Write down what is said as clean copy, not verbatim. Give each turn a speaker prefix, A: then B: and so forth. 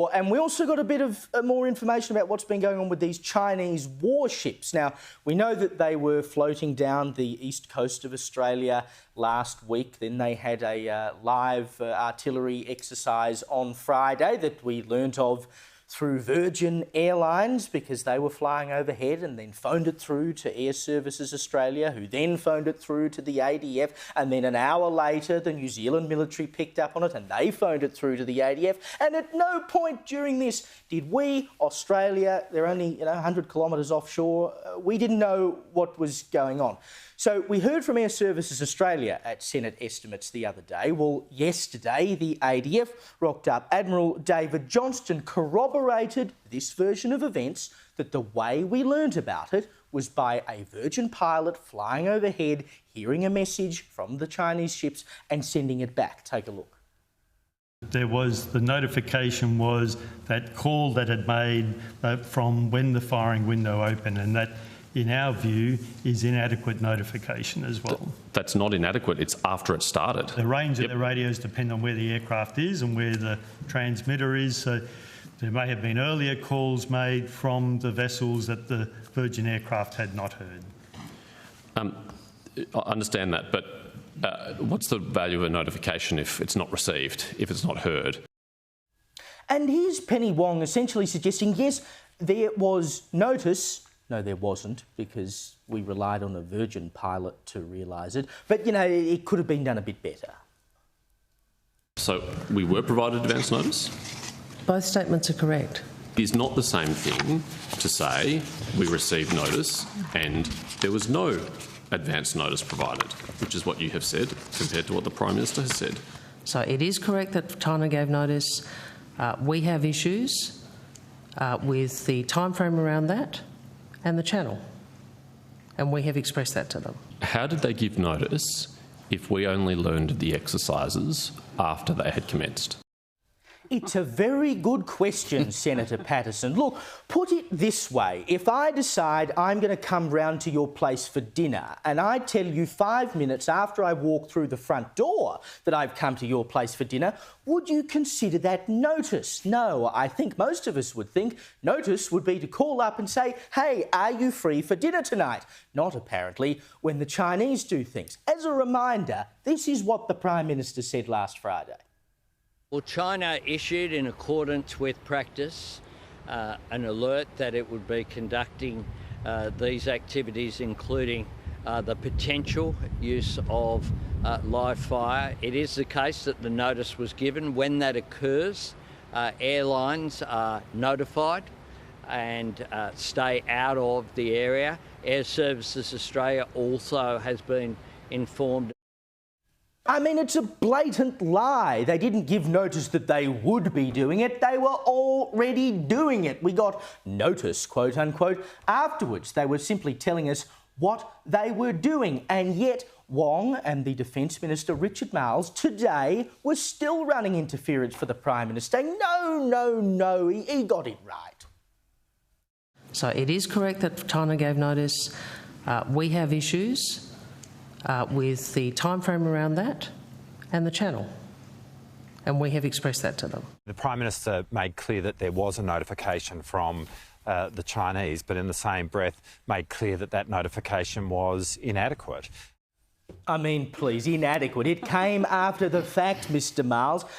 A: And we also got a bit of more information about what's been going on with these Chinese warships. Now, we know that they were floating down the east coast of Australia last week. Then they had a live artillery exercise on Friday that we learnt of through Virgin Airlines because they were flying overhead and then phoned it through to Air Services Australia, who then phoned it through to the ADF, and then an hour later the New Zealand military picked up on it and they phoned it through to the ADF. And at no point during this did we, Australia, they're only 100 kilometres offshore, we didn't know what was going on. So we heard from Air Services Australia at Senate estimates the other day. Well, yesterday the ADF rocked up. Admiral David Johnston corroborated this version of events, that the way we learnt about it was by a Virgin pilot flying overhead, hearing a message from the Chinese ships and sending it back. Take a look.
B: The notification was that call that had made from when the firing window opened, and that, in our view, is inadequate notification as well.
C: That's not inadequate, it's after it started.
B: The range of the radios depend on where the aircraft is and where the transmitter is, so there may have been earlier calls made from the vessels that the Virgin aircraft had not heard.
C: I understand that, but what's the value of a notification if it's not received, if it's not heard?
A: And here's Penny Wong essentially suggesting, yes, there was notice. No, there wasn't, because we relied on a Virgin pilot to realise it. But, it could have been done a bit better.
C: So we were provided advance notice?
D: Both statements are correct.
C: It is not the same thing to say we received notice and there was no advance notice provided, which is what you have said, compared to what the Prime Minister has said.
D: So it is correct that China gave notice. We have issues with the timeframe around that and the channel, and we have expressed that to them.
C: How did they give notice if we only learned of the exercises after they had commenced?
A: It's a very good question, Senator Patterson. Look, put it this way. If I decide I'm going to come round to your place for dinner and I tell you 5 minutes after I walk through the front door that I've come to your place for dinner, would you consider that notice? No, I think most of us would think notice would be to call up and say, hey, are you free for dinner tonight? Not, apparently, when the Chinese do things. As a reminder, this is what the Prime Minister said last Friday.
E: Well, China issued, in accordance with practice, an alert that it would be conducting these activities, including the potential use of live fire. It is the case that the notice was given. When that occurs, airlines are notified and stay out of the area. Air Services Australia also has been informed.
A: I mean, it's a blatant lie. They didn't give notice that they would be doing it. They were already doing it. We got notice, quote unquote, afterwards. They were simply telling us what they were doing. And yet Wong and the Defence Minister, Richard Marles, today were still running interference for the Prime Minister. No, he got it right.
D: So it is correct that China gave notice. We have issues with the timeframe around that and the channel, and we have expressed that to them.
F: The Prime Minister made clear that there was a notification from the Chinese, but in the same breath made clear that that notification was inadequate.
A: I mean, please, inadequate. It came after the fact, Mr. Marles.